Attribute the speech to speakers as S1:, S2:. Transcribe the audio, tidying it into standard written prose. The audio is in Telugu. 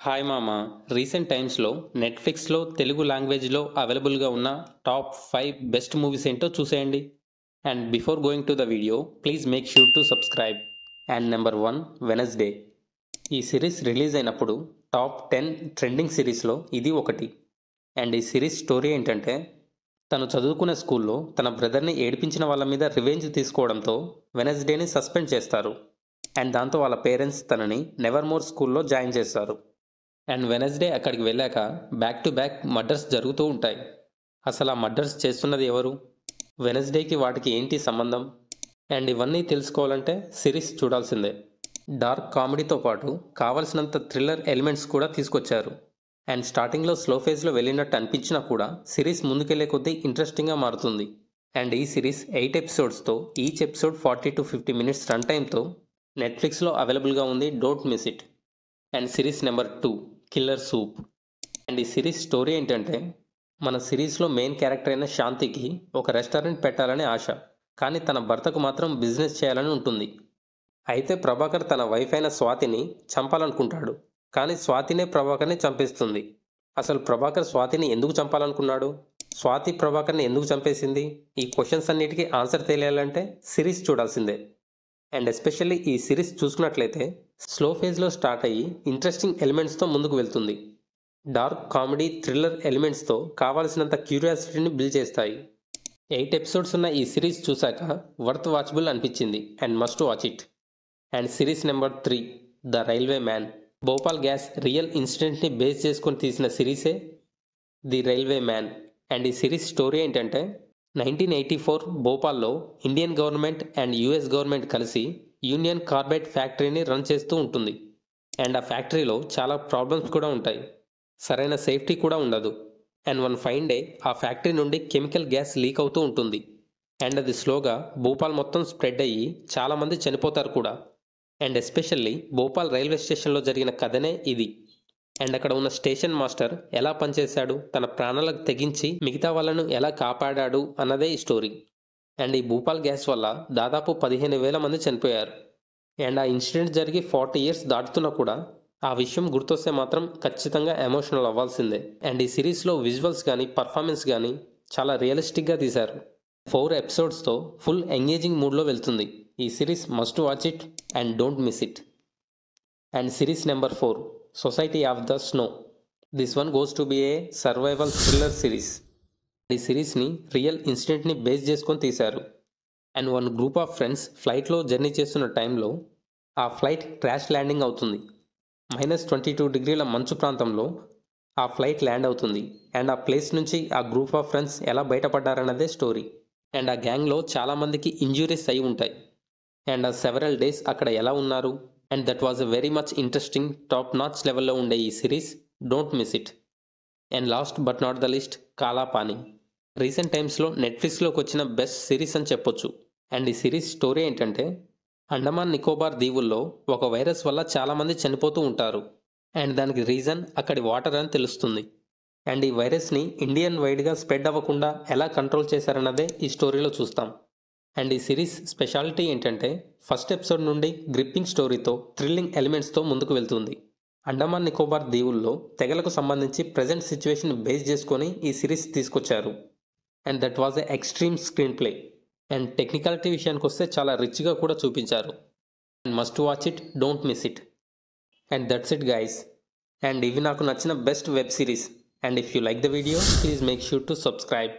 S1: హాయ్ మామ. రీసెంట్ టైమ్స్లో నెట్ఫ్లిక్స్లో తెలుగు లాంగ్వేజ్లో అవైలబుల్గా ఉన్న టాప్ 5 బెస్ట్ మూవీస్ ఏంటో చూసేయండి. And before going to the video please make sure to subscribe. And number 1, Wednesday. ఈ సిరీస్ రిలీజ్ అయినప్పుడు టాప్ 10 ట్రెండింగ్ సిరీస్లో ఇది ఒకటి. అండ్ ఈ సిరీస్ స్టోరీ ఏంటంటే, తను చదువుకునే స్కూల్లో తన బ్రదర్ని ఏడిపించిన వాళ్ళ మీద రివెంజ్ తీసుకోవడంతో వెనస్డేని సస్పెండ్ చేస్తారు. అండ్ దాంతో వాళ్ళ పేరెంట్స్ తనని నెవర్ మోర్ స్కూల్లో జాయిన్ చేస్తారు. అండ్ వెనస్డే అక్కడికి వెళ్ళాక బ్యాక్ టు బ్యాక్ మర్డర్స్ జరుగుతూ ఉంటాయి. అసలు ఆ మర్డర్స్ చేస్తున్నది ఎవరు, వెనస్డేకి వాటికి ఏంటి సంబంధం? అండ్ ఇవన్నీ తెలుసుకోవాలంటే సిరీస్ చూడాల్సిందే. డార్క్ కామెడీతో పాటు కావలసినంత థ్రిల్లర్ ఎలిమెంట్స్ కూడా తీసుకొచ్చారు. అండ్ స్టార్టింగ్లో స్లో ఫేజ్లో వెళ్ళినట్టు అనిపించినా కూడా సిరీస్ ముందుకెళ్లే కొద్దీ ఇంట్రెస్టింగ్గా మారుతుంది. అండ్ ఈ సిరీస్ 8 ఎపిసోడ్స్తో, each episode 40 to 50 minutes run టైంతో నెట్ఫ్లిక్స్లో అవైలబుల్గా ఉంది. Don't miss it. And series number 2, killer soup. And ఈ సిరీస్ స్టోరీ ఏంటంటే, మన సిరీస్లో మెయిన్ క్యారెక్టర్ అయిన శాంతికి ఒక రెస్టారెంట్ పెట్టాలని ఆశ, కానీ తన భర్తకు మాత్రం బిజినెస్ చేయాలని ఉంటుంది. అయితే ప్రభాకర్ తన వైఫ్ అయిన స్వాతిని చంపాలనుకుంటాడు, కానీ స్వాతినే ప్రభాకర్ని చంపేస్తుంది. అసలు ప్రభాకర్ స్వాతిని ఎందుకు చంపాలనుకున్నాడు, స్వాతి ప్రభాకర్ని ఎందుకు చంపేసింది? ఈ క్వశ్చన్స్ అన్నిటికీ ఆన్సర్ తెలియాలంటే సిరీస్ చూడాల్సిందే. అండ్ ఎస్పెషల్లీ ఈ సిరీస్ చూసుకున్నట్లయితే స్లో ఫేజ్లో స్టార్ట్ అయ్యి ఇంట్రెస్టింగ్ ఎలిమెంట్స్తో ముందుకు వెళ్తుంది. డార్క్ కామెడీ థ్రిల్లర్ ఎలిమెంట్స్తో కావాల్సినంత క్యూరియాసిటీని బిల్డ్ చేస్తాయి. 8 ఎపిసోడ్స్ ఉన్న ఈ సిరీస్ చూశాక వర్త్ వాచబుల్ అనిపించింది and must watch it. And series number 3, the railway man. Bhopal gas real ఇన్సిడెంట్ని బేస్ చేసుకొని తీసిన సిరీసే ది రైల్వే మ్యాన్. అండ్ ఈ సిరీస్ స్టోరీ ఏంటంటే, 1984 భోపాల్లో Indian government and US government కలిసి యూనియన్ కార్బైడ్ ఫ్యాక్టరీని రన్ చేస్తూ ఉంటుంది. అండ్ ఆ ఫ్యాక్టరీలో చాలా ప్రాబ్లమ్స్ కూడా ఉంటాయి, సరైన సేఫ్టీ కూడా ఉండదు. అండ్ వన్ ఫైన్ డే ఆ ఫ్యాక్టరీ నుండి కెమికల్ గ్యాస్ లీక్ అవుతూ ఉంటుంది. అండ్ అది స్లోగా భోపాల్ మొత్తం స్ప్రెడ్ అయ్యి చాలామంది చనిపోతారు కూడా. అండ్ ఎస్పెషల్లీ భోపాల్ రైల్వే స్టేషన్లో జరిగిన కథనే ఇది. అండ్ అక్కడ ఉన్న స్టేషన్ మాస్టర్ ఎలా పనిచేశాడు, తన ప్రాణాలకు తెగించి మిగతా వాళ్ళను ఎలా కాపాడాడు అన్నదే ఈ స్టోరీ. అండ్ ఈ భూపాల్ గ్యాస్ వల్ల దాదాపు 15,000 మంది చనిపోయారు. అండ్ ఆ ఇన్సిడెంట్ జరిగి 40 years దాటుతున్నా కూడా ఆ విషయం గుర్తొస్తే మాత్రం ఖచ్చితంగా ఎమోషనల్ అవ్వాల్సిందే. అండ్ ఈ సిరీస్లో విజువల్స్ కానీ పర్ఫార్మెన్స్ కానీ చాలా రియలిస్టిక్గా తీశారు. 4 ఎపిసోడ్స్తో ఫుల్ ఎంగేజింగ్ మూడ్లో వెళ్తుంది. ఈ series must watch it and don't miss it. And series number 4, society of the snow. This one goes to be A survival thriller series. ఈ సిరీస్ని రియల్ ఇన్సిడెంట్ని బేస్ చేసుకొని తీశారు. And one group of friends ఫ్లైట్లో జర్నీ చేస్తున్న టైంలో ఆ ఫ్లైట్ క్రాష్ ల్యాండింగ్ అవుతుంది. -22 మంచు ప్రాంతంలో ఆ ఫ్లైట్ ల్యాండ్ అవుతుంది. అండ్ ఆ ప్లేస్ నుంచి ఆ గ్రూప్ ఆఫ్ ఫ్రెండ్స్ ఎలా బయటపడ్డారన్నదే స్టోరీ. అండ్ ఆ గ్యాంగ్లో చాలామందికి ఇంజ్యూరీస్ అయి ఉంటాయి. అండ్ ఆ సెవెరల్ డేస్ అక్కడ ఎలా ఉన్నారు. And that was a very much interesting, top notch లెవెల్లో ఉండే ఈ series. Don't miss it. And last but not the list, కాలా పానీ. రీసెంట్ టైమ్స్లో నెట్ఫ్లిక్స్లోకి వచ్చిన బెస్ట్ సిరీస్ అని చెప్పొచ్చు. అండ్ ఈ సిరీస్ స్టోరీ ఏంటంటే, అండమాన్ నికోబార్ దీవుల్లో ఒక వైరస్ వల్ల చాలామంది చనిపోతూ ఉంటారు. అండ్ దానికి రీజన్ అక్కడి వాటర్ అని తెలుస్తుంది. అండ్ ఈ వైరస్ని ఇండియన్ వైడ్గా స్ప్రెడ్ అవ్వకుండా ఎలా కంట్రోల్ చేశారన్నదే ఈ స్టోరీలో చూస్తాం. అండ్ ఈ సిరీస్ స్పెషాలిటీ ఏంటంటే, ఫస్ట్ ఎపిసోడ్ నుండి గ్రిప్పింగ్ స్టోరీతో థ్రిల్లింగ్ ఎలిమెంట్స్తో ముందుకు వెళ్తుంది. అండమాన్ నికోబార్ దీవుల్లో తెగలకు సంబంధించి ప్రజెంట్ సిచ్యువేషన్ బేస్ చేసుకొని ఈ సిరీస్ తీసుకొచ్చారు. And that was a extreme screen play. And technicality విషయానికి వస్తే చాలా రిచ్గా కూడా చూపించారు. And must watch it, don't miss it. And that's it guys. And ఇవి నాకు నచ్చిన best web series. And if you like the video please make sure to subscribe.